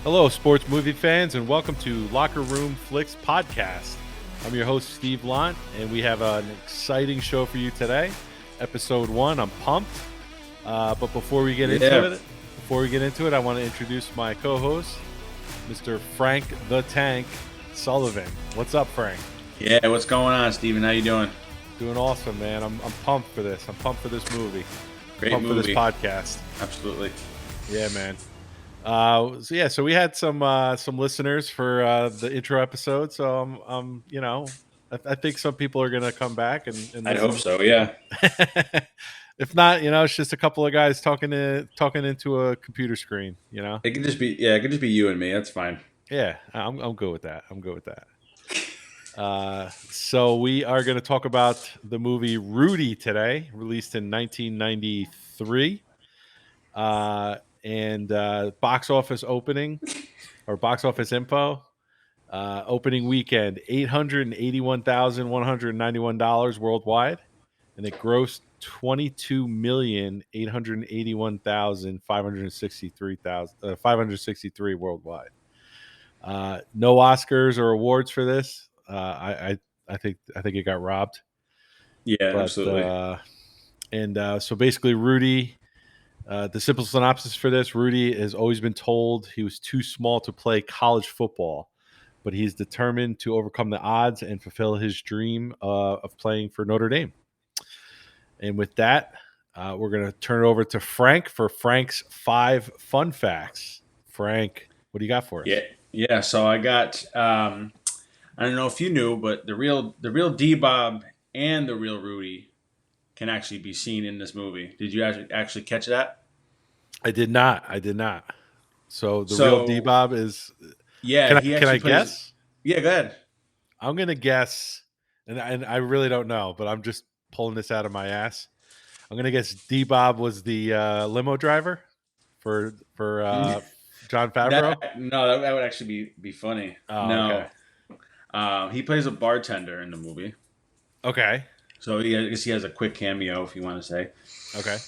Hello, sports movie fans, and welcome to Locker Room Flicks Podcast. I'm your host, Steve Lant, and we have an exciting show for you today. Episode 1, I'm pumped. But before we get into it, I want to introduce my co-host, Mr. Frank the Tank Sullivan. What's up, Frank? Yeah, what's going on, Steven? How you doing? Doing awesome, man. I'm pumped for this. I'm pumped for this movie. Great pumped movie. For this podcast. Absolutely. Yeah, man. So we had some listeners for the intro episode. So I think some people are gonna come back and I'd hope so. Yeah. If not, it's just a couple of guys talking into a computer screen. It could just be you and me. That's fine. Yeah, I'm good with that. So we are going to talk about the movie Rudy today, released in 1993. And box office opening or box office info. Opening weekend, $881,191 worldwide, and it grossed $22,881,563 worldwide. No Oscars or awards for this. I think it got robbed. Yeah, absolutely. So basically, Rudy. The simple synopsis for this: Rudy has always been told he was too small to play college football, but he's determined to overcome the odds and fulfill his dream of playing for Notre Dame. And with that, we're going to turn it over to Frank for Frank's 5 fun facts. Frank, what do you got for us? Yeah. So I got. I don't know if you knew, but the real D-Bob and the real Rudy can actually be seen in this movie. Did you actually catch that? I did not. So the real D-Bob is. Yeah. Can I guess? Yeah, go ahead. I'm gonna guess, and I really don't know, but I'm just pulling this out of my ass. I'm gonna guess D-Bob was the limo driver for Jon Favreau. That would actually be funny. Oh, no, okay. He plays a bartender in the movie. Okay. So I guess he has a quick cameo, if you want to say. Okay.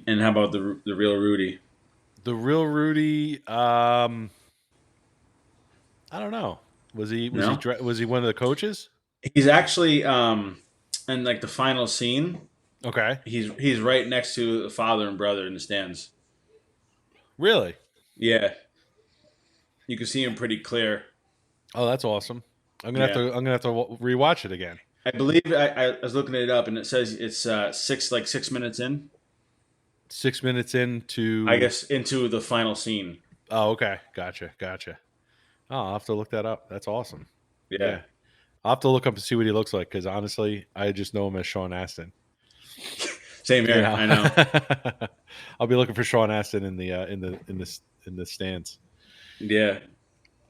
And how about the real Rudy? The real Rudy, I don't know. Was he one of the coaches? He's actually in like the final scene. Okay. He's right next to the father and brother in the stands. Really? Yeah. You can see him pretty clear. Oh, that's awesome. I'm gonna have to rewatch it again. I believe I was looking it up, and it says it's 6 minutes in. 6 minutes into, I guess, into the final scene. Oh, okay. Gotcha. Oh, I'll have to look that up. That's awesome. Yeah. I'll have to look up and see what he looks like, because honestly, I just know him as Sean Astin. Same here. I know. I'll be looking for Sean Astin in the stands. Yeah.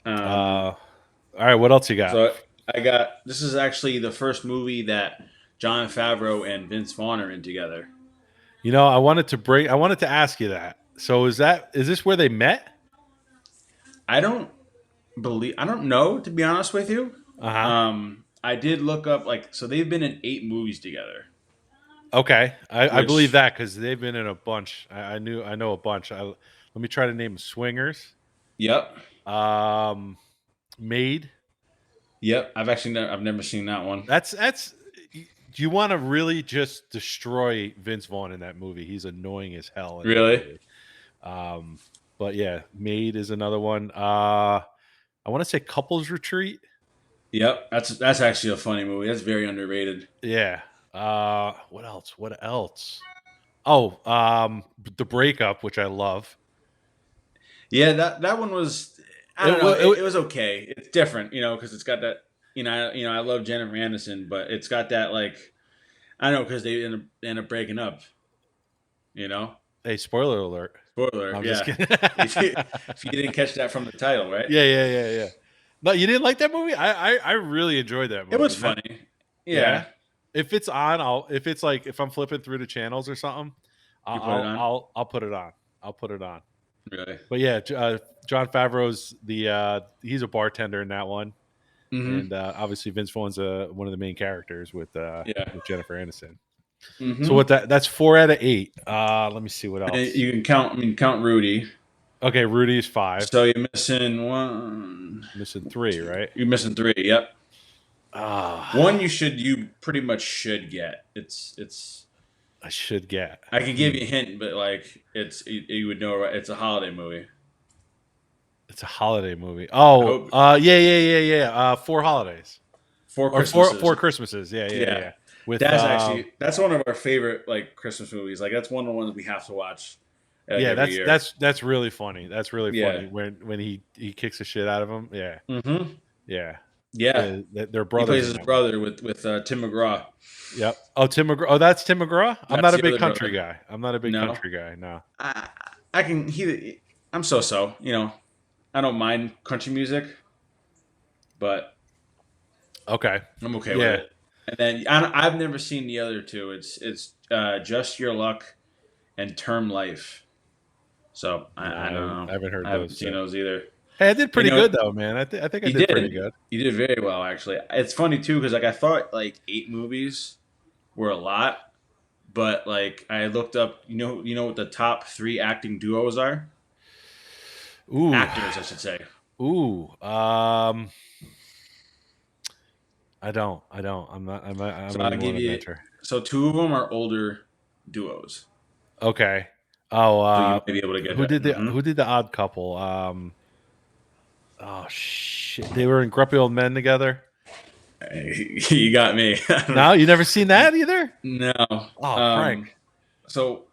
All right. What else you got? So this is actually the first movie that Jon Favreau and Vince Vaughn are in together. I wanted to ask you that. So is this where they met? I don't know, to be honest with you. Uh-huh. I did look up, so they've been in 8 movies together. Okay. I believe that, because they've been in a bunch. I know a bunch. Let me try to name Swingers. Yep. Made. Yep. I've never seen that one. That's you want to really just destroy Vince Vaughn in that movie. He's annoying as hell. Really? But yeah, Made is another one. I want to say Couples Retreat. Yep. That's actually a funny movie. That's very underrated. Yeah. What else? Oh, The Breakup, which I love. Yeah, that one was. I don't know. It was okay. It's different, because it's got that. I love Jennifer Aniston, but it's got that, I don't know, because they end up breaking up. Hey, spoiler alert! Spoiler. I'm yeah. just kidding. If you didn't catch that from the title, right? Yeah. No, you didn't like that movie? I really enjoyed that movie. It was funny. Yeah. If it's on, if I'm flipping through the channels or something, I'll put it on. I'll put it on. Really? But yeah, Jon Favreau's he's a bartender in that one. Mm-hmm. And obviously Vince Vaughn's one of the main characters with Jennifer Aniston. Mm-hmm. So that's 4 out of 8. Let me see what else. You can count. Count Rudy. Okay, Rudy's 5. So you're missing one. Missing 3, Two. right? You're missing three. Yep. One Ah, you pretty much should get. It's. I should get. I can give you a hint, but like you would know. Right? It's a holiday movie. It's a holiday movie. I Oh, hope yeah. Four holidays Four or Christmases. four Christmases. Yeah. Yeah, With that's actually that's one of our favorite like Christmas movies. Like that's one of the ones we have to watch like yeah, every year. that's really funny. That's really Yeah. funny when he kicks the shit out of him. Yeah, Mm-hmm. yeah, Yeah. yeah. They're He brothers plays in his that one. brother with Tim McGraw. Yep. Oh, Tim McGraw. Oh, that's Tim McGraw. I'm That's not a the big other country brother. guy. I'm not a big No, country guy. No. I I can he. I'm so. I don't mind country music, but Okay. I'm okay with Yeah. it. And then I've never seen the other two. It's Just Your Luck and Term Life. So No, I don't know. I haven't heard I haven't those seen two. those either. Hey, I did And pretty good though, man. I think I you did pretty did. good. You did very well, actually. It's funny too because like I thought like 8 movies were a lot, but like I looked up. You know what the top three acting duos are? Ooh, Actors, I should say. ooh. I don't. I'm So not I'll even give willing to you. venture. So two of them are older duos. Okay. Oh, So you might be able to get that. who did the Odd Couple? Oh shit, they were in Grumpy Old Men together. You got me. No, you never seen that either. No. Oh, Frank. Um. So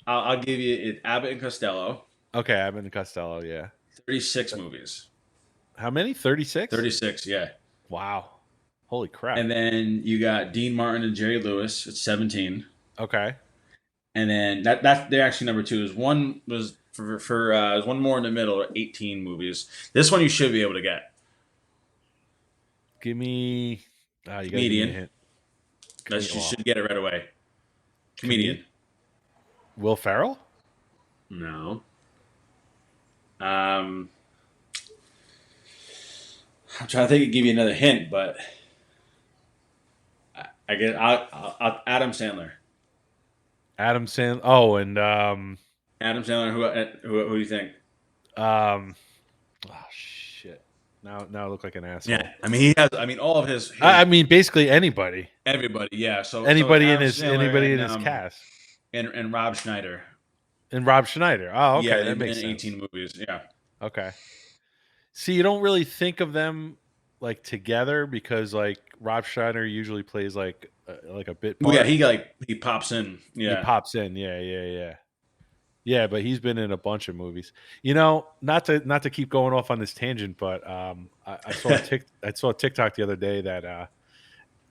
I'll give you it. Abbott and Costello. Okay, Abbott and Costello. Yeah. 36 movies. How many? 36. 36. Yeah. Wow. Holy crap. And then you got Dean Martin and Jerry Lewis at 17. Okay. And then that's they're actually number two. Is one was for there's one more in the middle, 18 movies. This one you should be able to get. Give me. You got to give me a Comedian. hint. That you Well, should get it right away. Comedian. Will Ferrell. No. Um, I'm trying to think of give you another hint, but I get Adam Sandler. Adam Sandler. Oh, and Adam Sandler. Who do you think? um, oh shit. Now I look like an Yeah, asshole. I mean he has. I mean all of I his mean, basically anybody, everybody. Yeah. So it's Adam Sandler anybody in his cast, and Rob Schneider. and Rob Schneider. Oh, Yeah, okay, that they've been makes in sense. 18 movies. Yeah. Okay. See, you don't really think of them like together because like Rob Schneider usually plays like a bit Well, yeah, part. he pops in. He Yeah. pops in. Yeah, but he's been in a bunch of movies. Not to keep going off on this tangent, but I saw I saw a TikTok the other day that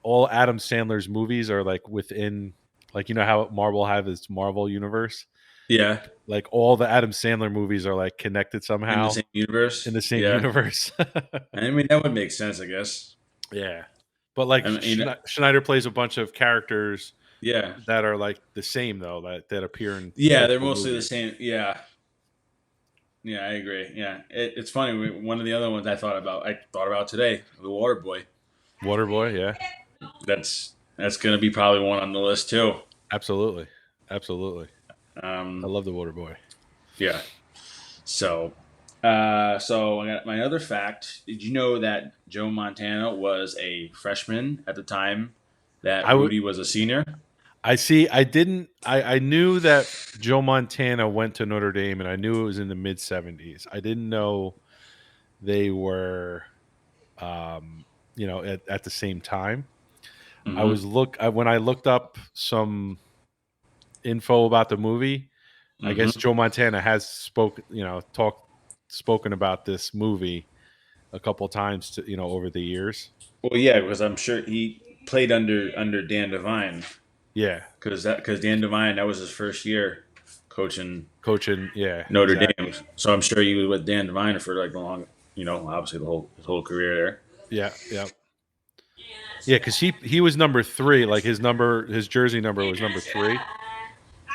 all Adam Sandler's movies are like within, like, you know how Marvel have its Marvel universe. Yeah. Like all the Adam Sandler movies are like connected In the somehow same in universe. the same Yeah. universe. I mean that would make sense, I guess. Yeah, but like I mean, Schneider plays a bunch of characters yeah. that are like the same though that appear in Yeah, they're multiple mostly the movies. same. Yeah. Yeah, I agree. Yeah, it's funny. One of the other ones I thought about today, the Water Boy. Waterboy, yeah, That's gonna be probably one on the list too. absolutely, absolutely. I Um, love the Waterboy. yeah. So, so I got my other fact. Did you know that Joe Montana was a freshman at the time that I would. Rudy was a senior? I see. I didn't. I knew that Joe Montana went to Notre Dame, and I knew it was in the mid '70s. I didn't know they were, um, at the same time. Mm-hmm. When I looked up some info about the movie. I guess Mm-hmm. Joe Montana has spoken about this movie a couple times over the years. Well, yeah, because I'm sure he played under Dan Devine Yeah, because Dan Devine that was his first year coaching coaching. Yeah, Notre exactly. Dame. So I'm sure he was with Dan Devine for like the long, obviously his whole career there. Yeah. Because he was number 3. Like his jersey number was number 3.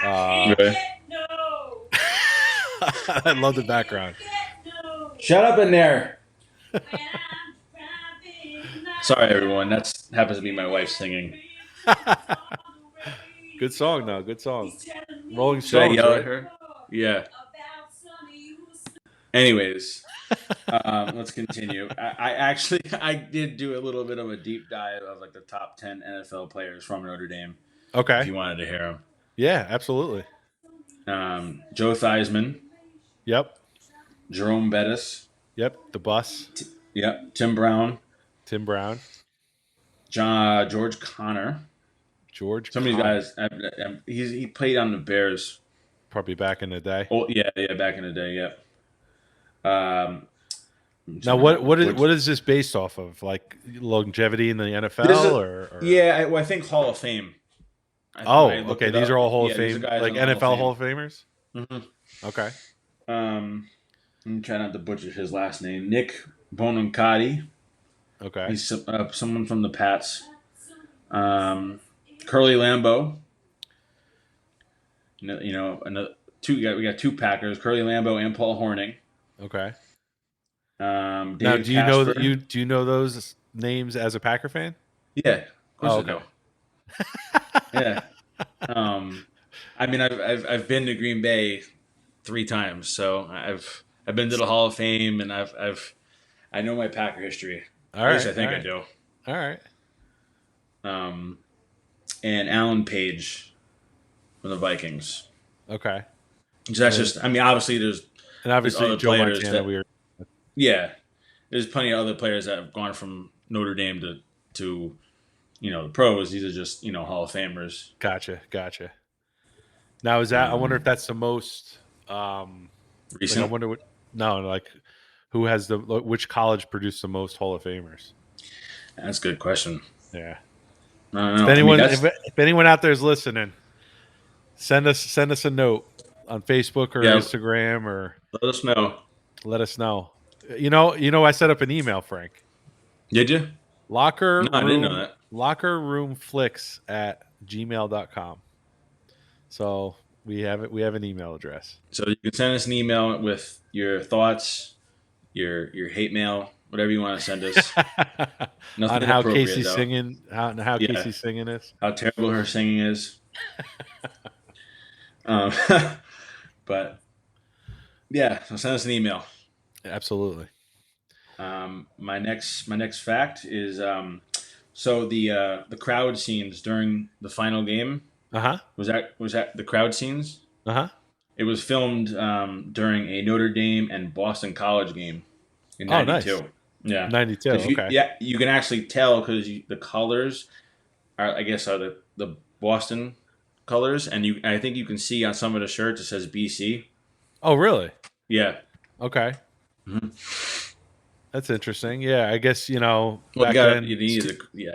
Uh, Really? I love the background. Shut up in there. Sorry, everyone. That's happens to be my wife singing. Good song, though. Good song. Rolling Should I Stones, yell at right? her? Yeah. Anyways, let's continue. I did do a little bit of a deep dive of like the top 10 NFL players from Notre Dame. If Okay. you wanted to hear Yeah, absolutely. them, Joe Theismann, Yep. Jerome Bettis, Yep. The bus. yep, Tim Brown, Tim Brown. George Connor. George Some of these Connor. guys, he played on the Bears. Probably back in the day. Oh yeah, yeah, back in the day, yeah. I'm Now, trying to which what is this based off of? Like longevity in the this NFL, is. or Yeah, I think Hall of Fame. When I oh, looked okay, it these up, are all Hall of yeah, these are Fame, guys like in the Hall of NFL Hall Fame. of Famers. hmm Okay, I'm trying not to butcher his last name. Nick Bonancati. okay, He's someone from the Pats. Curly Lambeau. Another two. We got two Packers: Curly Lambeau and Paul Hornung. okay. Now, Dave Casper. do you know those names as a Packer fan? Yeah, of course Oh, I okay. do. Yeah. Um, I mean, I've been to Green Bay 3 times, so I've been to the Hall of Fame, and I know my Packer history. All At least right, I all think I right, do. all right. Um, and Alan Page from the Vikings. Okay, So and that's then just. I mean, obviously there's obviously other Joe players Montana. that. We were Yeah, there's plenty of other players that have gone from Notre Dame to the pros. These are just Hall of Famers. gotcha, gotcha. Now, is that? I wonder if Um, that's the most. Um, like, I recent. wonder what. No, like, who has which college produced the most Hall of Famers? That's a good question. Yeah. I don't If know. I mean, anyone that's if anyone out there is listening, send us a note on Facebook or yeah. Instagram, or Let us know. let us know. I set up an email, Frank. Did you? No, I didn't know that. Locker room flicks at gmail.com. So we have an email address. So you can send us an email with your thoughts, your hate mail, whatever you want to send us. On Nothing how inappropriate Casey's though. singing, how Yeah, Casey's singing is. how terrible her singing is. Um, but yeah, so send us an email. Absolutely. My next fact is so the crowd scenes during the final game Uh-huh. was that the crowd scenes. Uh-huh. It was filmed during a Notre Dame and Boston College game in Oh, nice. '92. Yeah, 92. because Okay. you can actually tell because the colors are the Boston colors, and I think you can see on some of the shirts it says BC. Oh, really? Yeah. Okay. Mhm. That's interesting. Yeah, I guess, Well, back then, you need yeah,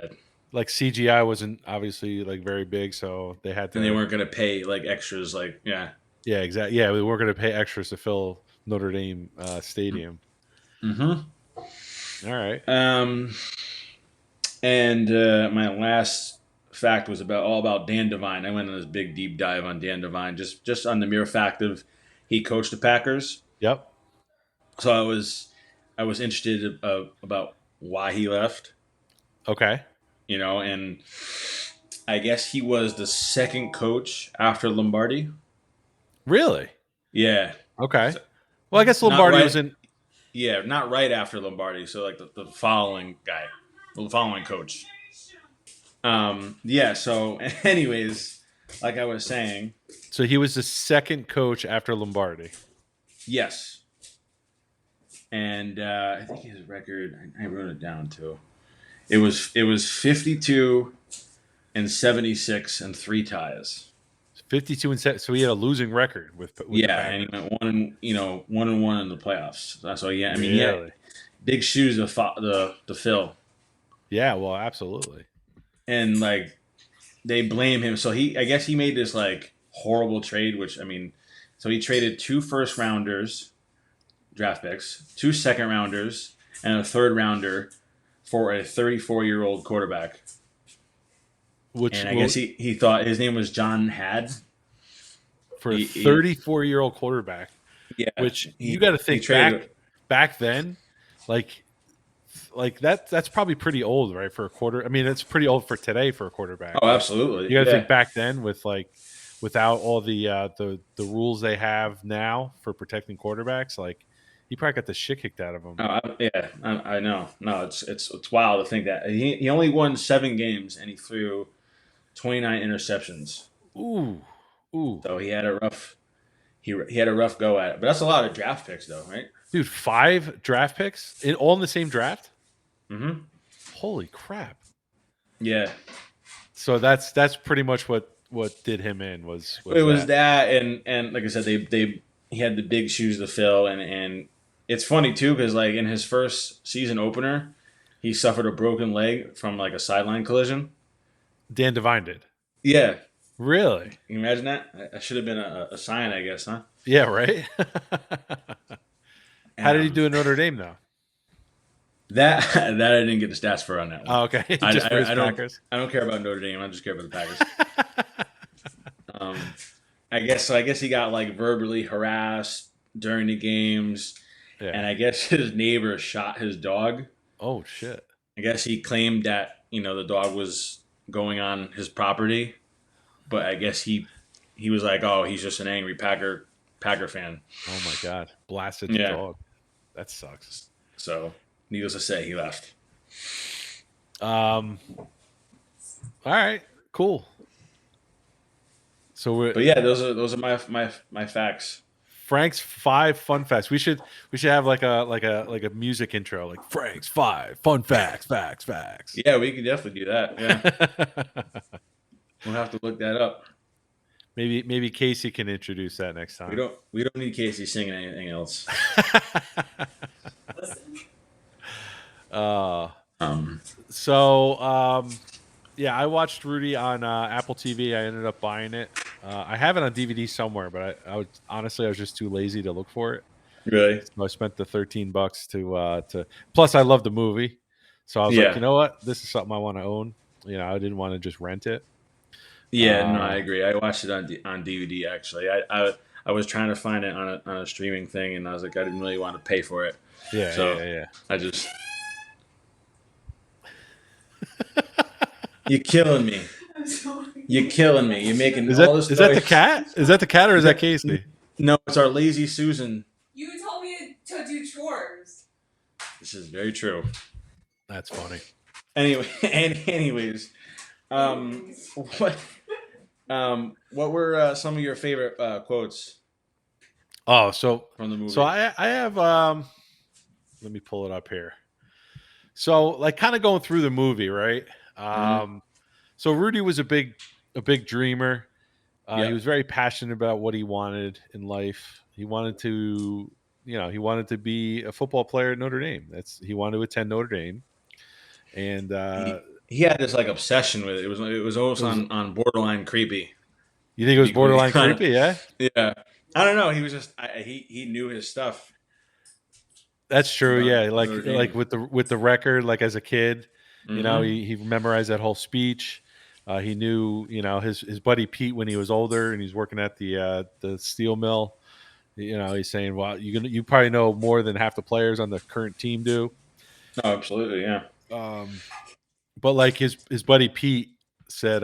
like CGI wasn't obviously like very big, so they had and they to. weren't gonna pay like extras, like yeah. Yeah, exactly. Yeah, we weren't going to pay extras to fill Notre Dame stadium. hmm All right. Um, and my last fact was all about Dan Devine. I went on this big deep dive on Dan Devine, just on the mere fact of he coached the Packers. Yep. So I was interested about why he left. Okay. And I guess he was the second coach after Lombardi. Really? Yeah, Okay. Well, I guess not Lombardi was right. in. Yeah, not right after Lombardi. So like the following guy, the following coach. Yeah. So, anyways, like I was saying, So he was the second coach after Lombardi. yes, and I think his record. I wrote it down too. It was 52 and 76 and 3 ties. 52 and 7. So he had a losing record with the Yeah, and he Packers. went 1-1 in the playoffs. So yeah, I mean, yeah, Really? big shoes to fill, Yeah, well, absolutely. and like they blame him. So I guess he made this like horrible trade, which I mean, so he traded 2 first rounders, draft picks, 2 second rounders, and a third rounder for a 34-year-old quarterback. Which And I guess he thought his name was John Had. for a He 34-year-old quarterback, yeah which you got to he think traded. back then, like that's probably pretty old, right? For a quarter. I mean, it's pretty old for today for a quarterback, Oh, but absolutely, you got to think yeah. back then with without all the rules they have now for protecting quarterbacks, like He probably got the shit kicked out of him. Yeah, I know. No, it's wild to think that he only won 7 games and he threw 29 interceptions. Ooh, ooh, So he had a rough he had a rough go at it. But that's a lot of draft picks, though, right? dude, 5 draft picks all in the same draft. Mm-hmm. Holy crap! Yeah, So that's pretty much what did him in it was was that. that, and like I said, they he had the big shoes to fill, and it's funny too because like in his first season opener, he suffered a broken leg from like a sideline collision. Dan Devine did. Yeah, Really? can you imagine that? That should have been a sign, I guess, huh? Yeah, right. How did he Um, do in Notre Dame though? that I didn't get the stats for on that one. Oh, okay, just for his I don't Packers. I don't care about Notre Dame. I just care about the Packers. Um, I guess so. I guess he got like verbally harassed during the games, Yeah. and I guess his neighbor shot his dog. Oh shit. I guess he claimed that the dog was going on his property, but I guess he was like, oh, he's just an angry Packer fan. Oh my god. Blasted the Yeah. dog. That sucks. So needless to say, he left. All right. Cool. So But yeah, those are my facts. Frank's 5 fun facts. We should have like a music intro, like Frank's 5 fun facts, facts. Yeah, we can definitely do that. Yeah, we'll have to look that up. maybe Casey can introduce that next We time. don't we don't need Casey singing anything else. uh Um, yeah, I watched Rudy on Apple TV. I ended up buying it. I have it on DVD somewhere, but I was just too lazy to look for it. really? So I spent the $13 to. Plus, I love the movie, so I was like, you Yeah, know what, this is something I want to own. I didn't want to just rent it. yeah. No, I Uh, agree. I watched it on DVD actually. I was trying to find it on a streaming thing, and I was like, I didn't really want to pay for it, yeah, so yeah, I just you're killing me. You're killing me. You're making is all that this is that the noise. cat? Is that the cat or is that That- Casey? no, it's our lazy Susan. You told me to do chores. This is very true. That's funny. Anyway, anyways, um, what what were some of your favorite quotes Oh, so from the movie? so I have let me pull it up here. So like kind of going through the movie, right? Mhm. So Rudy was a big dreamer. He Yep. was very passionate about what he wanted in life. He wanted to be a football player at Notre Dame. He wanted to attend Notre Dame, and He had this like obsession with it. It was it almost was. on borderline creepy. You think it was To be borderline honest. creepy? Yeah, Yeah. I don't know. He was just he knew his stuff that's true. about Yeah, Notre like Dame. with the record, like as a kid, Hmm. he memorized that whole speech. He knew, his buddy Pete when he was older and he's working at the steel mill. He's saying, "Well, you probably know more than half the players on the current team do." Oh, absolutely. Yeah. Um, but like his buddy Pete said,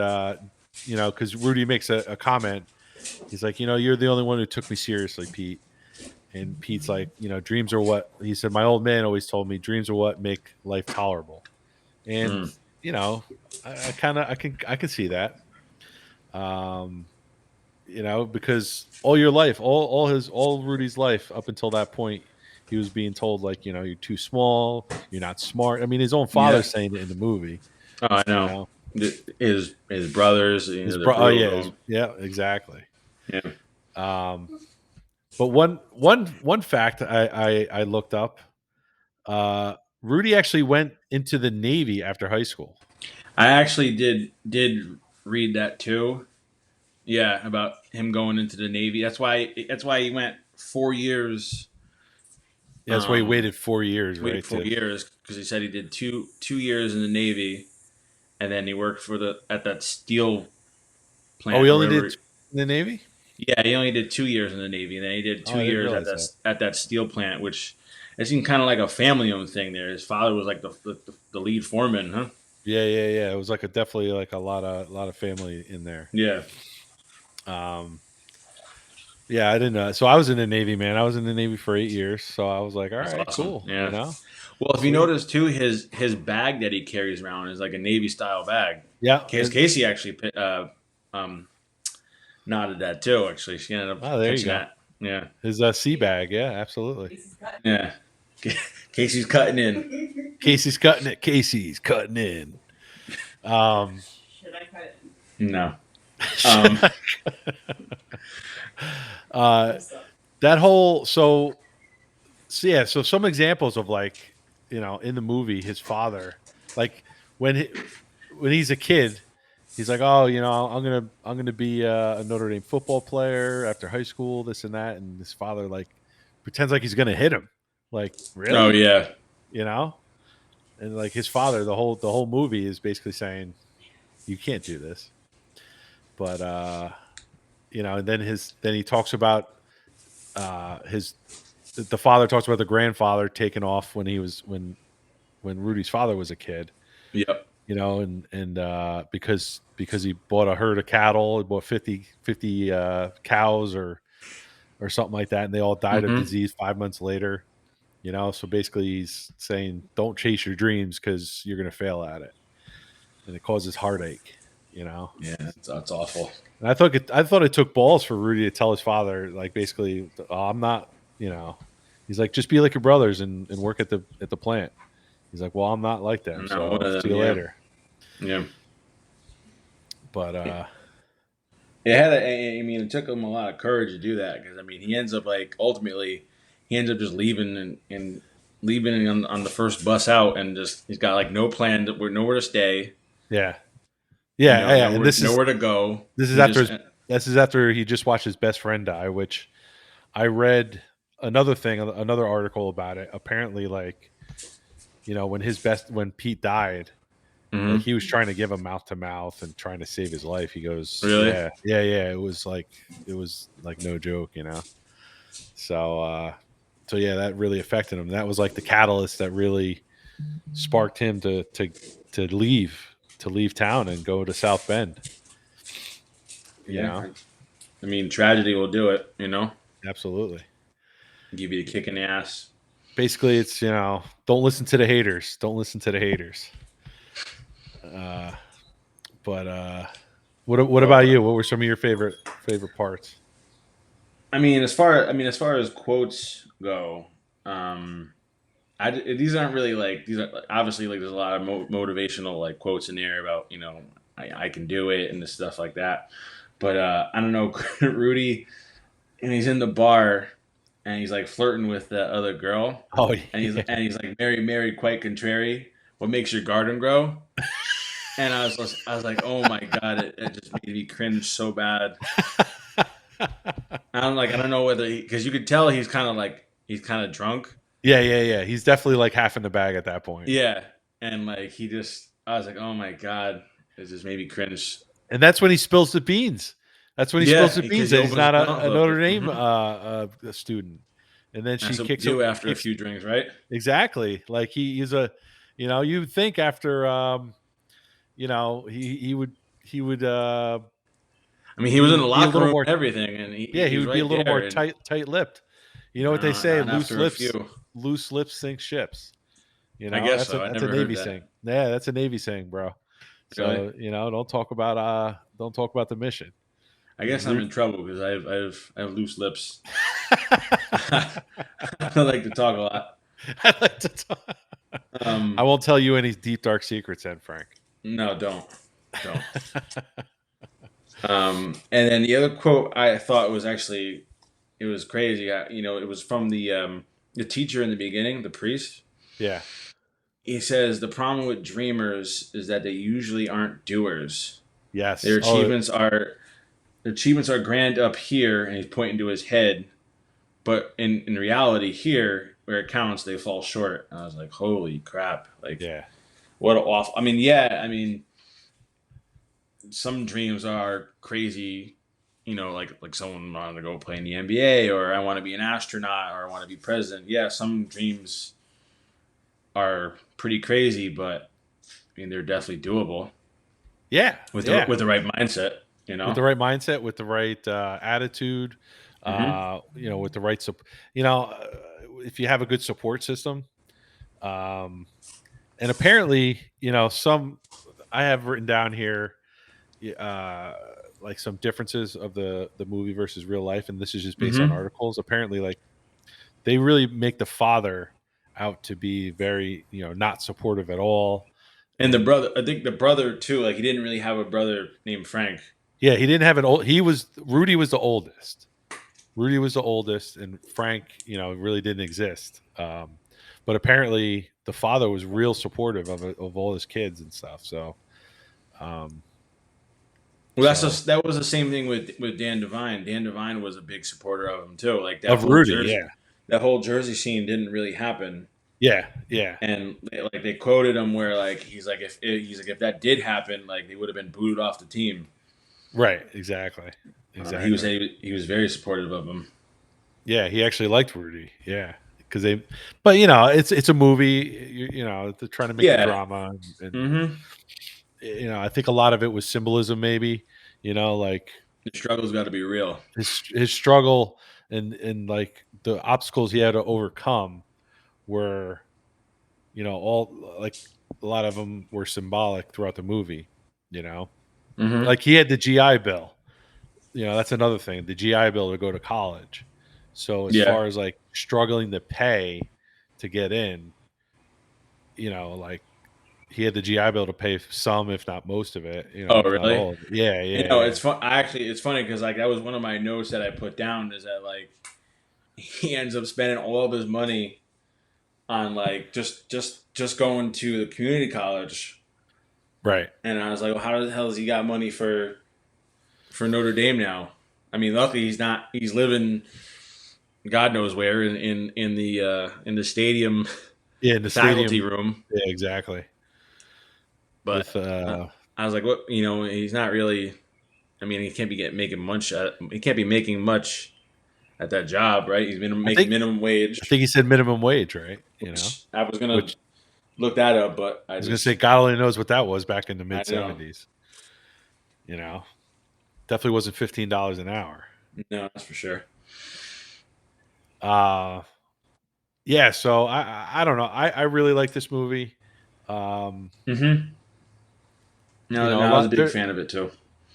because Rudy makes a comment. He's like, you're the only one who took me seriously, Pete. And Pete's like, dreams are what he said. My old man always told me, dreams are what make life tolerable. And Mm. you know, I can see that. Um, because all your life, all Rudy's life up until that point, he was being told like, you're too small, you're not smart. I mean, his own Yeah. father's saying it in the movie. Oh, I You know. know, His brothers, they're oh brutal yeah, to him. yeah, exactly. Yeah. Um, but one fact I looked up, uh, Rudy actually went into the Navy after high school. I actually did read that too. Yeah, about him going into the Navy. That's why he went 4 years. Yeah, that's why he waited 4 years, Waited right? four years because he said he did two years in the Navy, and then he worked for the at that steel Oh, plant he or only whatever. did in the Navy. Yeah, he only did 2 years in the Navy, and then he did Oh, two I didn't years realize that. at that steel plant, which it seemed kind of like a family owned thing. There, his father was like the lead foreman, huh? Yeah. It was like definitely like a lot of family in there. Yeah. Um, Yeah, I didn't know. So I was in the Navy, man. I was in the Navy for 8 years. So I was like, all That's right, awesome. cool. Yeah. Well, if you Sweet. notice too, his bag that he carries around is like a Navy style bag. Yeah. Casey actually um, nodded that too. Actually, she ended up Oh, there you catching go. that. Yeah. His sea bag. Yeah, absolutely. Yeah. Casey's cutting in. Casey's cutting it. Casey's cutting in. Should I cut it? No. Um, uh, that whole yeah. So some examples of like in the movie, his father, like when when he's a kid, he's like, oh, I'm gonna be a Notre Dame football player after high school, this and that, and his father like pretends like he's gonna hit him, like oh really, yeah. you know, and like his father, the whole movie is basically saying you can't do this, but and then he talks about his the father talks about the grandfather taking off when Rudy's father was a kid, Yep. and because he bought a herd of cattle, he bought 50 cows or something like that, and they all died of Mm-hmm. disease 5 months later. So basically he's saying don't chase your dreams because you're going to fail at it, and it causes heartache. Yeah, that's awful. And I thought it took balls for Rudy to tell his father, like, basically, oh, I'm not, he's like, just be like your brothers and work at the plant. He's like, well, I'm not like them, Not one so of see them. you Yeah. later. Yeah. But It had. I mean, it took him a lot of courage to do that because I mean, he ends up like ultimately, he ends up just leaving and leaving on the first bus out, and just he's got like no plan, nowhere to stay. yeah, yeah. And Nowhere to go. this is He after just this is after he just watched his best friend die, which I read another article about it. Apparently, like, when Pete died, like Mhm. he was trying to give him mouth to mouth and trying to save his life. He goes, Really? yeah, yeah, yeah. It was like no joke. So yeah, that really affected him. That was like the catalyst that really sparked him to leave town and go to South Bend. You Yeah. know, I mean, tragedy will do it. absolutely. Give you a kick in the ass. Basically, it's don't listen to the haters. Don't listen to the haters. Uh, but what about Well, you? What were some of your favorite parts? as far as quotes go, um, these aren't really like these are obviously like there's a lot of motivational like quotes in there about I can do it and this stuff like that. But I don't know, Rudy, and he's in the bar and he's like flirting with the other girl, Oh and yeah, he's like Mary, quite contrary. What makes your garden grow? And I was like, oh my god, it just made me cringe so bad. I don't know whether because you could tell he's kind of drunk. yeah. He's definitely like half in the bag at that point. Yeah, and like I was like, oh my god, it just made me cringe. And that's when he spills the beans. That's when he spills Yeah, the because beans he that he's opens not the a envelope. Notre Dame Mm-hmm. a student. And then she That's what we kicks him. do after a Kicks few drinks, right? exactly like he's you would think after he would I mean, he he was in the would be a locker little room more and everything, and yeah he he was would be a right little more there. And tight-lipped. You know what they say? not after a few. Loose lips sink ships. I guess That's a so. I that's a never heard Navy that. saying. Yeah, that's a Navy saying, bro. Really? So don't talk about the mission. I 'Cause guess I'm in trouble because I have loose lips. I like to talk a lot. I like to talk. I Um, won't tell you any deep dark secrets, then, Frank. no, don't. And then the other quote I thought was actually it was crazy. It was from the teacher in the beginning, the priest. Yeah. He says the problem with dreamers is that they usually aren't doers. Their Yes. Oh, achievements are their achievements are grand up here, and he's pointing to his head. But in reality, here where it counts, they fall short. And I was like, holy crap! Like yeah. what an awful. I mean, yeah. I mean, some dreams are crazy. Like someone wanted to go play in the NBA, or I want to be an astronaut, or I want to be president. Yeah, some dreams are pretty crazy, but I mean they're definitely doable Yeah. with Yeah. the right mindset. With the right mindset, with the right attitude, With the right support, if you have a good support system, and apparently, some I have written down here, uh, like some differences of the movie versus real life, and this is just based on Mm-hmm. articles. Apparently, like they really make the father out to be very, not supportive at all. And the And brother, I think the brother too. Like he didn't really have a brother named Frank. yeah, he didn't have an old. Rudy was the oldest. Rudy was the oldest, and Frank, really didn't exist. But apparently, the father was real supportive of all his kids and stuff. So, um, Well, that was the same thing with Dan Devine. Dan Devine was a big supporter of him too. Like of Rudy, yeah, that whole Jersey scene didn't really happen. yeah, And they quoted him where like if that did happen, like they would have been booted off the team. right, exactly. He was very supportive of him. Yeah, he actually liked Rudy. Yeah, because but it's a movie. They're trying to make the drama, and Mm-hmm. I think a lot of it was symbolism, maybe. Like The struggle's got to be real. his struggle and like the obstacles he had to overcome were, all like a lot of them were symbolic throughout the movie. Mm-hmm. Like he had the GI Bill. That's another thing. The GI Bill to go to college. So as Yeah. far as like struggling to pay to get in, like he had the GI Bill to pay some, if not most of it. Oh, If not really? all of it. Yeah, It's fun. It's funny because like that was one of my notes that I put down is that like he ends up spending all of his money on like just going to the community college. right. And I was like, well, how the hell has he got money for Notre Dame now? I mean, luckily he's not. He's living God knows where in the stadium Yeah, in the faculty stadium. room. Yeah, exactly. But With I was like, what? He's not really. I mean, he can't be making much. He can't be making much at that job, right? He's been making minimum I think wage. he said minimum wage, right? Which I was gonna Which look that up, but I was gonna say God only knows what that was back in the I mid know. '70s. Definitely wasn't $15 an hour. No, that's for sure. Yeah. So I don't know. I really like this movie. Mm-hmm. No, A I was lot a big fan of it too.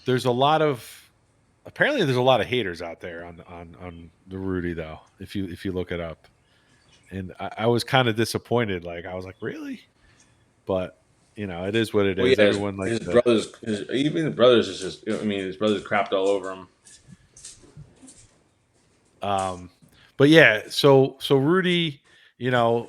there's a lot of apparently there's a lot of haters out there on the Rudy though. If you look it up, and I was kind of disappointed. Like I was like, really? But it is what it Well, is. yeah, Everyone likes his brothers, even his brothers is just. I mean, his brothers crapped all over him. But yeah. So Rudy, I don't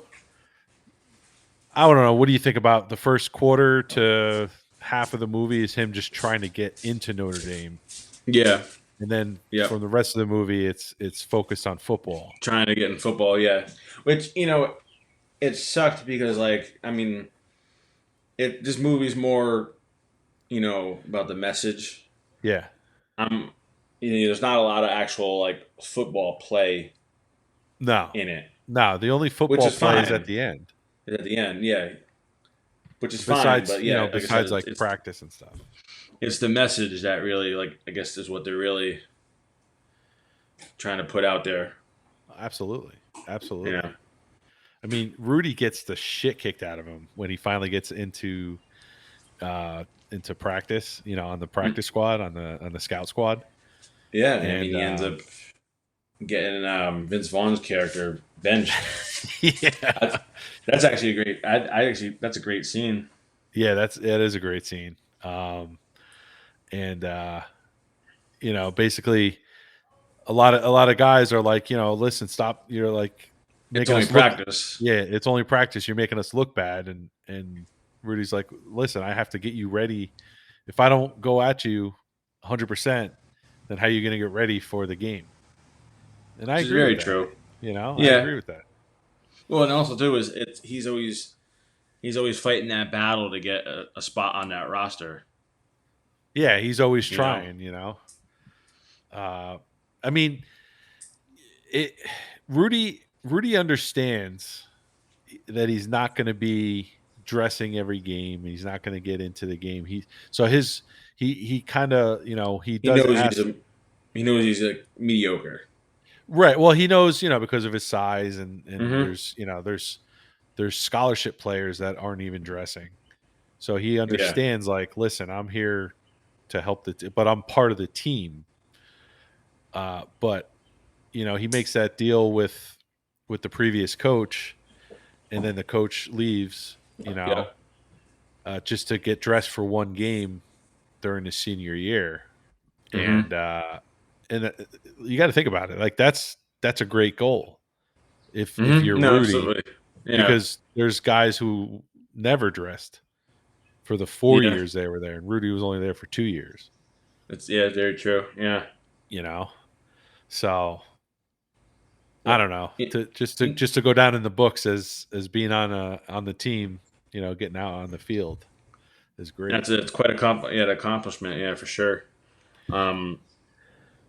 know. What do you think about the first quarter to half of the movie? Is him just trying to get into Notre Dame, Yeah. and then Yep. from the rest of the movie, it's focused on football. Trying to get in football, yeah. Which it sucked because like I mean, this movie's more about the message. Yeah. I'm there's not a lot of actual like football play No. in it, No. The only which football is play is fine. at the end. At the end, yeah, which is fine. Besides, But yeah, like I said, besides like practice and stuff. it's the message that really like I guess is what they're really trying to put out there. Absolutely. Absolutely. Yeah. I mean, Rudy gets the shit kicked out of him when he finally gets into practice, on the practice squad, on the scout squad. Yeah, And I mean he ends up getting Vince Vaughn's character benched. yeah. That's actually a great. That's a great scene. Yeah, that is a great scene. And basically a lot of guys are like, listen, stop. You're like It's making only us look. practice. Yeah, it's only practice. You're making us look bad. And Rudy's like, listen, I have to get you ready. If I don't go at you 100%, then how are you going to get ready for the game? And I Which is agree very with that. true. I agree with that. Well, and also too is he's always fighting that battle to get a spot on that roster. Yeah, he's always trying. I mean, it. Rudy understands that he's not going to be dressing every game. He's not going to get into the game. He kind of he He does knows ask. he knows he's like mediocre. Right. Well, he knows, because of his size, and Mm-hmm. there's scholarship players that aren't even dressing. So he Yeah. understands, like, listen, I'm here to help but I'm part of the team. But he makes that deal with the previous coach, and then the coach leaves, Yeah. just to get dressed for one game during his senior year. Mm-hmm. And you got to think about it. Like, that's a great goal if Mm-hmm. you're No, Rudy, absolutely. Yeah. because there's guys who never dressed for the 4 Yeah. years they were there, and Rudy was only there for 2 years. It's very true. Yeah. You know, so I Well, don't know. To go down in the books as being on the team, getting out on the field is great. it's quite an accomplishment. Yeah, for sure. Um,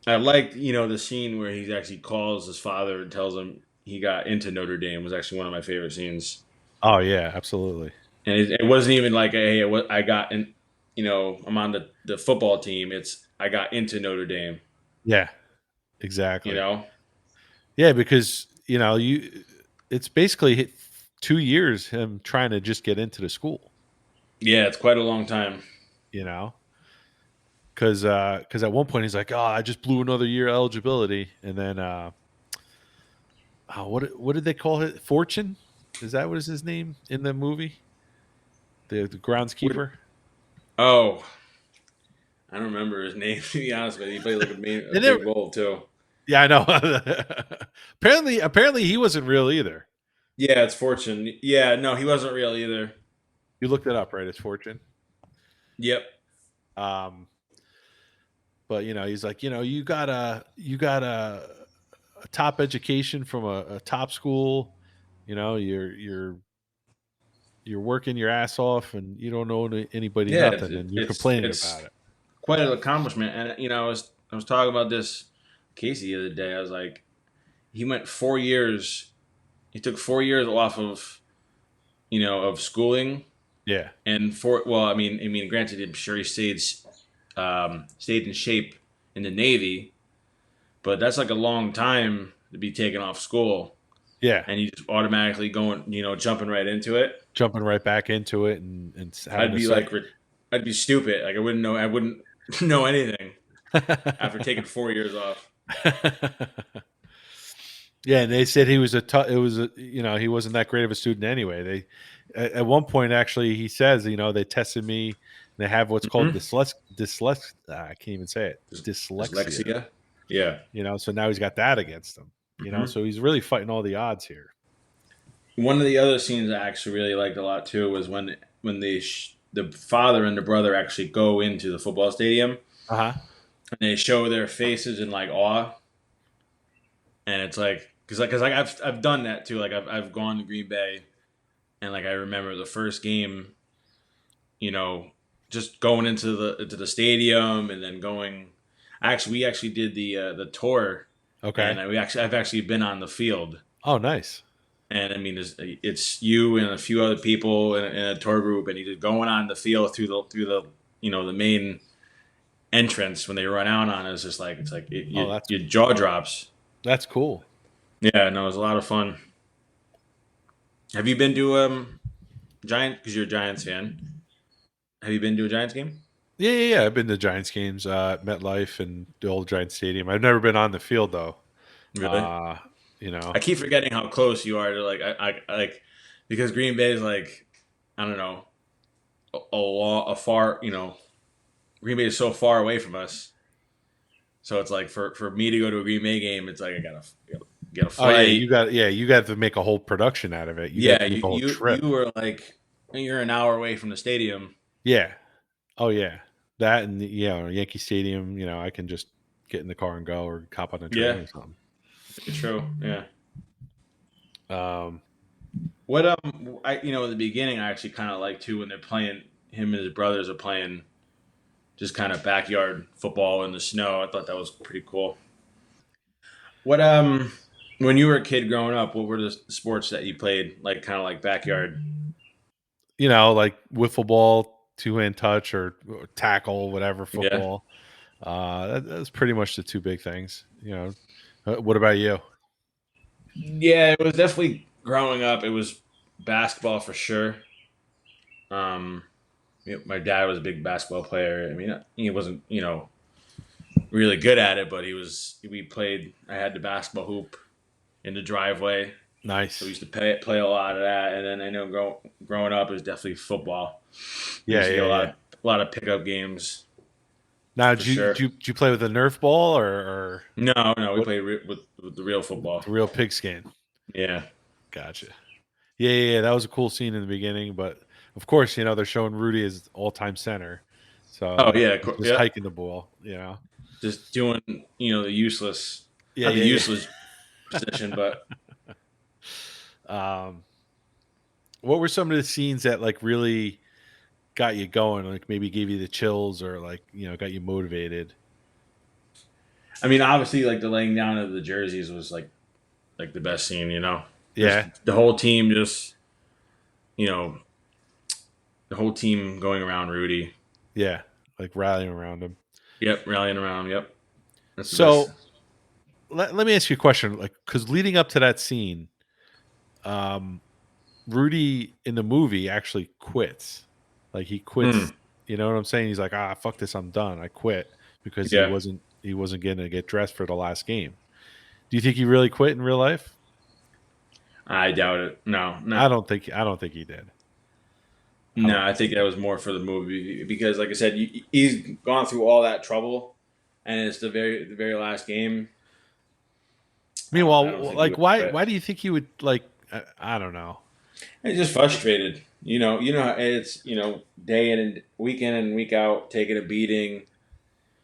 I liked, the scene where he actually calls his father and tells him he got into Notre Dame was actually one of my favorite scenes. Oh yeah, absolutely. And it wasn't even like, hey, I got in, I'm on the football team. It's I got into Notre Dame. Yeah, You exactly. know, Yeah, because it's basically 2 years him trying to just get into the school. yeah, it's quite a long time. You know, because at one point he's like, "Oh, I just blew another year eligibility," and then what did they call it? Fortune? Is that what is his name in the movie? The What- groundskeeper. Oh, I don't remember his name to be honest with you. He played like a And then, big role too. yeah, I know. Apparently, he wasn't real either. Yeah, it's Fortune. Yeah, no, he wasn't real either. You looked it up, right? It's Fortune. Yep. Um, but he's like, you got a top education from a top school. You're working your ass off, and you don't know anybody Yeah, nothing, and you're complaining about it's it. quite an accomplishment. And I was talking about this Casey the other day. I was like, he went 4 years. He took 4 years off of of schooling, Yeah, and granted, I'm sure he stayed in shape in the Navy, but that's like a long time to be taken off school, yeah. and you just automatically going, jumping right into it. Jumping right back into it, and having I'd to be say. like, I'd be stupid. Like I wouldn't know anything after taking 4 years off. Yeah, and they said he was it was he wasn't that great of a student anyway. At one point, actually, he says, they tested me. They have what's called Mm-hmm. I can't even say it, dyslexia. Dyslexia. Yeah. So now he's got that against him. Mm-hmm. So he's really fighting all the odds here. One of the other scenes I actually really liked a lot too was when the father and the brother actually go into the football stadium Uh huh. and they show their faces in like awe, and it's like because I've done that too. Like I've gone to Green Bay, and like I remember the first game, you know, just going into the stadium and then going. Actually, we actually did the tour, Okay. and I've actually been on the field. Oh, nice. And I mean, it's you and a few other people in a tour group, and you're just going on the field through the the main entrance when they run out on it. It's just like Oh, that's your jaw drops. that's cool. Yeah, no, it was a lot of fun. Have you been to Giant? Because you're a Giants fan. Have you been to a Giants game? Yeah. I've been to Giants games, at MetLife and the old Giants Stadium. I've never been on the field though. Really? Uh, you know. I keep forgetting how close you are to I like because Green Bay is like I don't know a far Green Bay is so far away from us. So it's like for me to go to a Green Bay game, it's like I gotta get a Oh yeah, flight. you got to make a whole production out of it. You got Yeah, to make a whole you trip. were like you're an hour away from the stadium. Yeah. Oh yeah. That, and Yankee Stadium. I can just get in the car and go, or hop on a train Yeah, or something. very true. Yeah. Um, What I in the beginning I actually kind of like too when they're playing him and his brothers are playing just kind of backyard football in the snow. I thought that was pretty cool. What when you were a kid growing up, what were the sports that you played like kind of like backyard? like wiffle ball, two hand touch, or tackle, whatever, Yeah. football. That's pretty much the two big things. What about you? Yeah, it was definitely growing up. It was basketball for sure. Um, my dad was a big basketball player. I mean, he wasn't, really good at it, but he was. We played. I had the basketball hoop in the driveway, so we Nice. used to play a lot of that. And then I know growing up, it was definitely football. We Yeah, used to get yeah, yeah. a lot of pickup games Now, for sure. did you play with a Nerf ball or No, no, we what? played with the real football. The real pigskin. Yeah. Gotcha. Yeah, yeah, yeah. That was a cool scene in the beginning, but of course, they're showing Rudy as all-time center, Oh so yeah, he's just yeah. hiking the ball. Just doing the useless, Yeah, not the yeah, useless position, but yeah. What were some of the scenes that like really got you going? Like maybe gave you the chills or like got you motivated. I mean, obviously, like the laying down of the jerseys was like the best scene. Just Yeah, the whole team, just you know, the whole team going around Rudy. yeah, like rallying around him. Yep, rallying around. Yep, that's the best. So let me ask you a question, like because leading up to that scene, um, Rudy in the movie actually quits. Like he Mm, quits. You know what I'm saying? He's like, fuck this, I'm done. I quit because yeah, he wasn't going to get dressed for the last game. Do you think he really quit in real life? I doubt it. No, not. I don't think he did. I No, don't I think think he that did. was more for the movie because, like I said, he's gone through all that trouble, and it's the very last game. I don't Meanwhile, think he like would why quit. do you think he would like? I don't know. He's just frustrated. It's day in and week in and week out, taking a beating,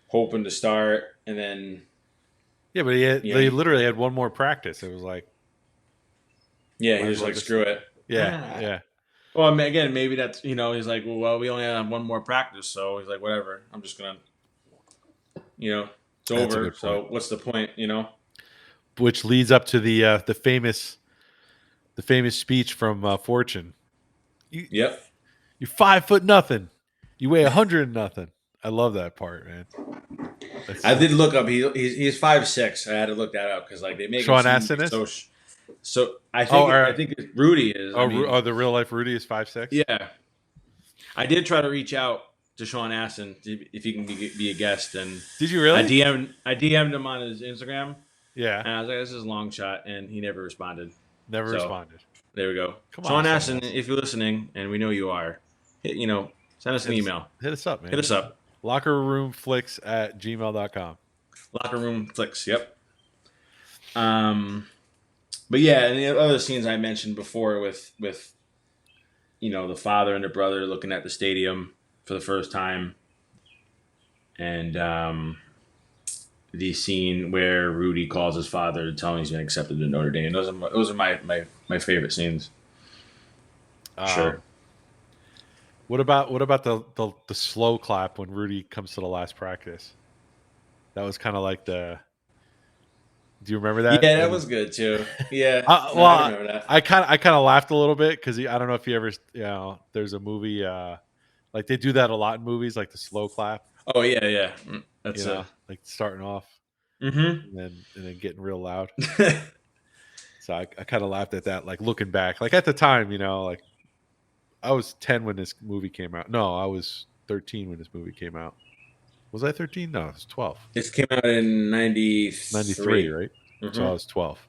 hoping to start, and then Yeah, but they literally had one more practice. It was like yeah, might he as was well like, just screw it. yeah, Ah. yeah. Well, I mean, again, maybe that's he's like, well, we only have one more practice, so he's like, whatever. I'm just gonna, it's That's a over. good point. So what's the point? Which leads up to the famous speech from Fortune. You Yep. you're 5 foot nothing. You weigh 100 nothing. I love that part, man. I That's did look up. He's 5'6". I had to look that up because like they make him Sean seem Astin is. so. Oh, I think Rudy is. I mean, the real life Rudy is 5'6". yeah. I did try to reach out to Sean Astin if he can be a guest, and Did you really? I DM'd him on his Instagram, Yeah, and I was like, "This is a long shot," and he never responded. never So responded. there we go, Come on, Sean Sean Astin, Astin. if you're listening, and we know you are, send us an email, Hit us up, hit man. us up. Lockerroomflicks@gmail.com. Locker room flicks. Yep. But yeah, and the other scenes I mentioned before with the father and the brother looking at the stadium for the first time, and the scene where Rudy calls his father to tell him he's been accepted to Notre Dame. Those are my favorite scenes. Sure. What about the slow clap when Rudy comes to the last practice? That was kind of like the. Do you remember that? Yeah, that was good too. Yeah, no, I Well, remember that. I kind of laughed a little bit because I don't know if you ever there's a movie like they do that a lot in movies like the slow clap. Oh yeah, yeah. That's a. Like starting off Mm-hmm. and then getting real loud. So I kind of laughed at that, like looking back, like at the time, like I was 10 when this movie came out. No, I was 13 when this movie came out. Was I 13? No, I was 12. This came out in 93, 93. right? So I Mm-hmm. was 12.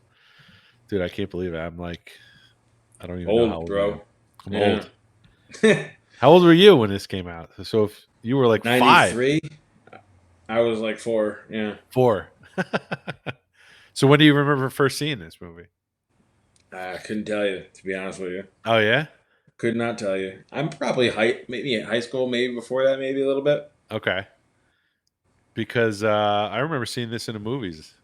Dude, I can't believe it. I'm like, I don't even know how Old, old I am. bro. I'm Yeah. old. How old were you when this came out? So if you were like 5, 93. I was like 4. Yeah. 4. So when do you remember first seeing this movie? I couldn't tell you, to be honest with you. Oh yeah. Could not tell you. I'm probably maybe in high school, maybe before that, maybe a little bit. Okay. Because I remember seeing this in the movies.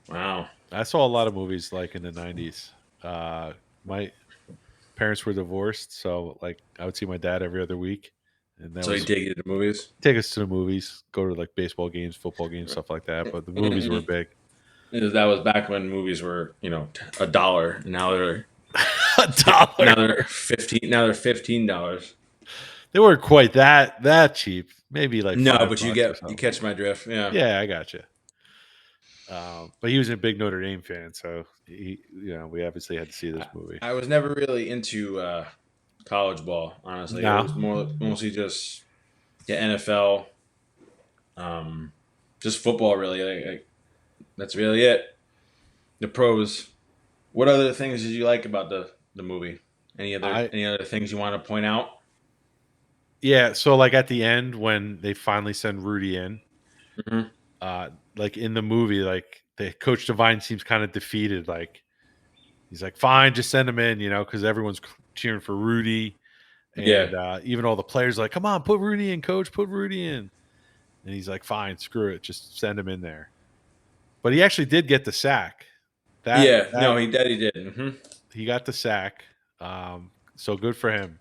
Wow. I saw a lot of movies like in the 90s. My parents were divorced, so like I would see my dad every other week, and that So you was take you to the movies? take us to the movies, go to like baseball games, football games, stuff like that. But the movies were big. That was back when movies were, $1. Now they're $1. 15. Now they're $15. They weren't quite that cheap. Maybe like No, $5 but or you something. catch my drift. Yeah. Yeah, I got you. But he was a big Notre Dame fan, so we obviously had to see this movie. I was never really into college ball, honestly. It No, was mostly just NFL, just football, really. That's really it. The pros. What other things did you like about the movie? I Any other things you want to point out? yeah. So like at the end when they finally send Rudy in, Mm-hmm. like in the movie, like the Coach Devine seems kind of defeated. Like he's like, "Fine, just send him in," because everyone's cheering for Rudy, Yeah, and even all the players are like, "Come on, put Rudy in, Coach, put Rudy in," and he's like, "Fine, screw it, just send him in there." But he actually did get the sack. That yeah. No, that he did. Mm-hmm. he got the sack. So good for him.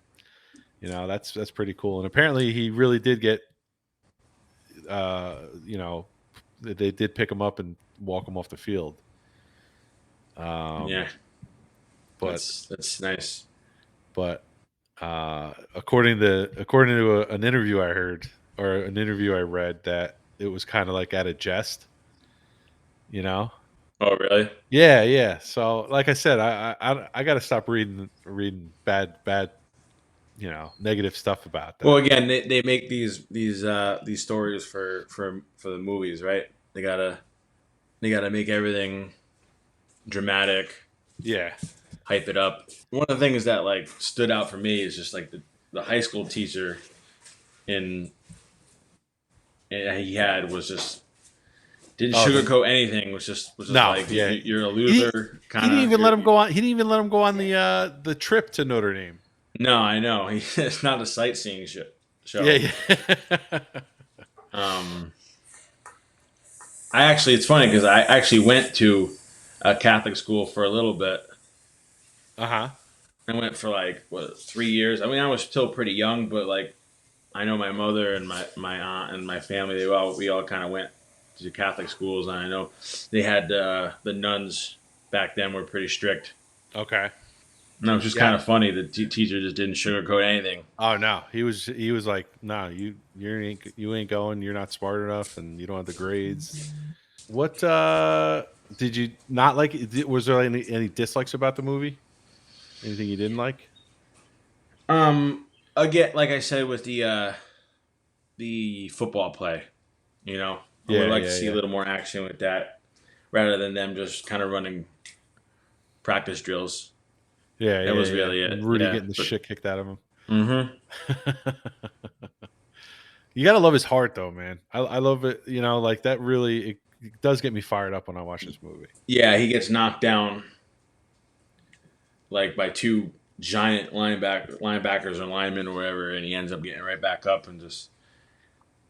That's pretty cool. And apparently he really did get uh, you know, they did pick him up and walk him off the field. Yeah, But that's nice. but according to an interview I heard or an interview I read that it was kind of like at a jest, you know. Oh, really? Yeah, yeah. So like I said, I got to stop reading bad negative stuff about Well, that. again, they make these stories for the movies, right? They gotta make everything dramatic, Yeah. hype it up. One of the things that like stood out for me is just like the high school teacher in he had was just didn't Oh, sugarcoat anything. Was just no, like yeah. you're a He loser, he kind didn't of. even let him go on. He didn't even let him go on the trip to Notre Dame. No, I know. It's not a sightseeing show. Yeah, yeah. Um, it's funny because I actually went to a Catholic school for a little bit. Uh-huh. I went for like what 3 years. I mean, I was still pretty young, but like I know my mother and my aunt and my family. We all kind of went to Catholic schools, and I know they had the nuns back then were pretty strict. Okay. And it was just Yeah. kind of funny. The teacher just didn't sugarcoat anything. Oh no, he was like, no, you ain't going. You're not smart enough, and you don't have the grades. What did you not like? Was there any dislikes about the movie? Anything you didn't like? Um, Again, like I said with the football play, I would Yeah, like to yeah, see a yeah, little more action with that rather than them just kind of running practice drills. yeah, That yeah, was yeah. really it. And Rudy Yeah, getting the but shit kicked out of him. mm-hmm. You gotta love his heart, though, man. I love it. Like that. Really, it does get me fired up when I watch this movie. Yeah, he gets knocked down like by two giant linebackers or linemen or whatever, and he ends up getting right back up and just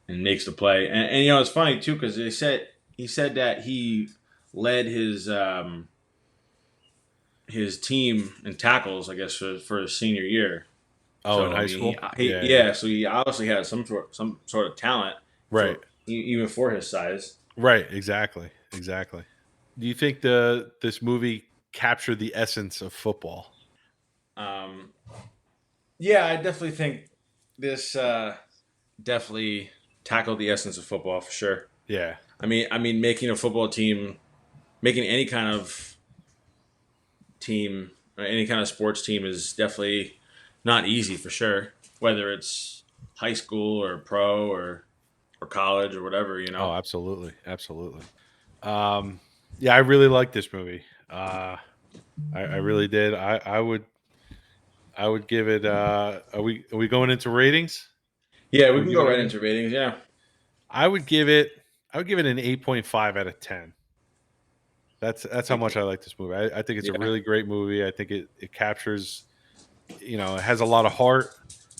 and makes the play. And it's funny too because he said that he led his team in tackles, I guess, for his senior year. Oh, in So I high mean, school? he Yeah, yeah. yeah. So he obviously has some sort of talent Right. for even for his size. Right. Exactly. Exactly. Do you think this movie captured the essence of football? Um, yeah, I definitely think this definitely tackled the essence of football for sure. Yeah. I mean, making a football team, making any kind of team, or any kind of sports team is definitely not easy for sure. Whether it's high school or pro or college or whatever, Oh, absolutely. Absolutely. Um, yeah, I really like this movie. I really did. I would give it. Are we going into ratings? Yeah, Are we we can go giving right it? into ratings. Yeah. I would give it. I would give it an 8.5 out of 10. That's how much I like this movie. I think it's a Yeah. really great movie. I think it captures. It has a lot of heart.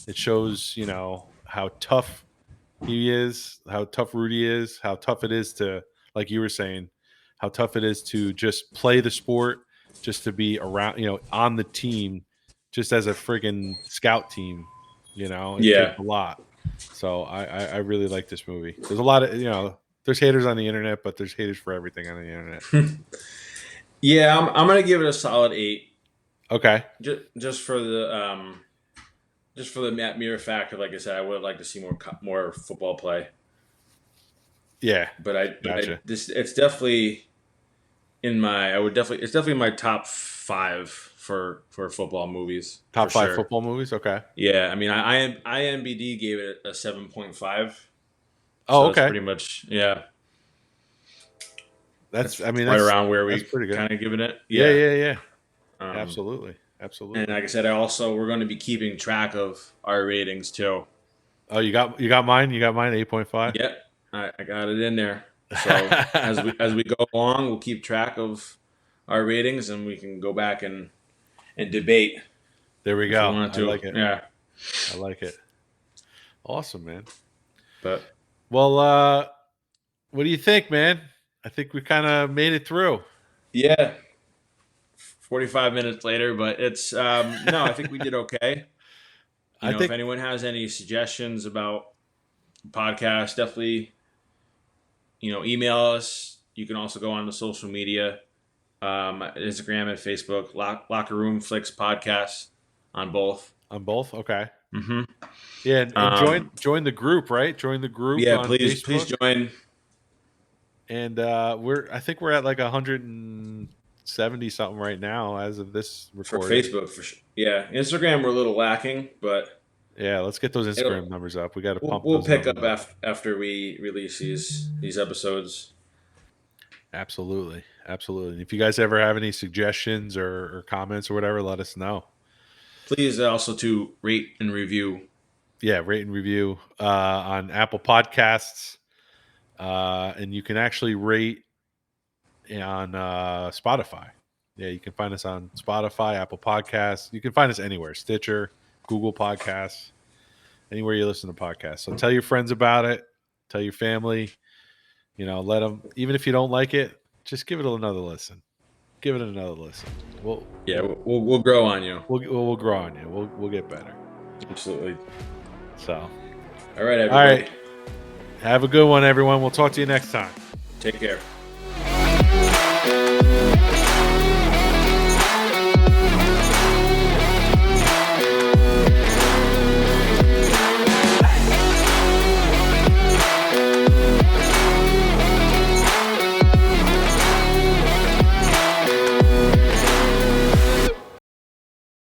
It shows how tough he is, how tough Rudy is, how tough it is to, like you were saying, how tough it is to just play the sport, just to be around, on the team, just as a friggin' scout team. It takes Yeah. a lot. So I really like this movie. There's a lot of there's haters on the internet, but there's haters for everything on the internet. Yeah, I'm gonna give it a solid 8. Okay. Just for the mere fact of, like I said, I would like to see more football play. Yeah, it's definitely in my. It's definitely my top 5 for football movies. Top 5 sure. football movies. Okay. Yeah, I mean, IMBD gave it a 7.5. Oh, So okay. that's pretty much That's right around where we pretty good. kind of given it. Yeah. Absolutely. And like I said, we're going to be keeping track of our ratings too. Oh, you got mine. You got mine 8.5. Yep, I got it in there. So as we go along, we'll keep track of our ratings, and we can go back and debate. There we go. I like it. Yeah, I like it. Awesome, man. But what do you think, man? I think we kind of made it through. Yeah. 45 minutes later, but it's no, I think we did okay. If anyone has any suggestions about the podcast, definitely email us. You can also go on the social media, Instagram and Facebook, Locker Room Flicks Podcast on both. On both, okay. Mm-hmm. Yeah, and join the group, right? Join the group. Yeah, on please Facebook. Join. And I think we're at like 170 something right now as of this recording. For Facebook, for sure. Yeah, Instagram we're a little lacking, but yeah, let's get those Instagram numbers up. We got to pump. We'll pick up after we release these episodes. Absolutely. And if you guys ever have any suggestions or comments or whatever, let us know. Please also to rate and review. Yeah, rate and review on Apple Podcasts. And you can actually rate on Spotify. Yeah, you can find us on Spotify, Apple Podcasts. You can find us anywhere. Stitcher, Google Podcasts, anywhere you listen to podcasts. So tell your friends about it. Tell your family. Let them, even if you don't like it, just give it another listen. Give it another listen. We'll grow on you. We'll grow on you. We'll get better. Absolutely. So, all right, everybody. All right. Have a good one, everyone. We'll talk to you next time. Take care.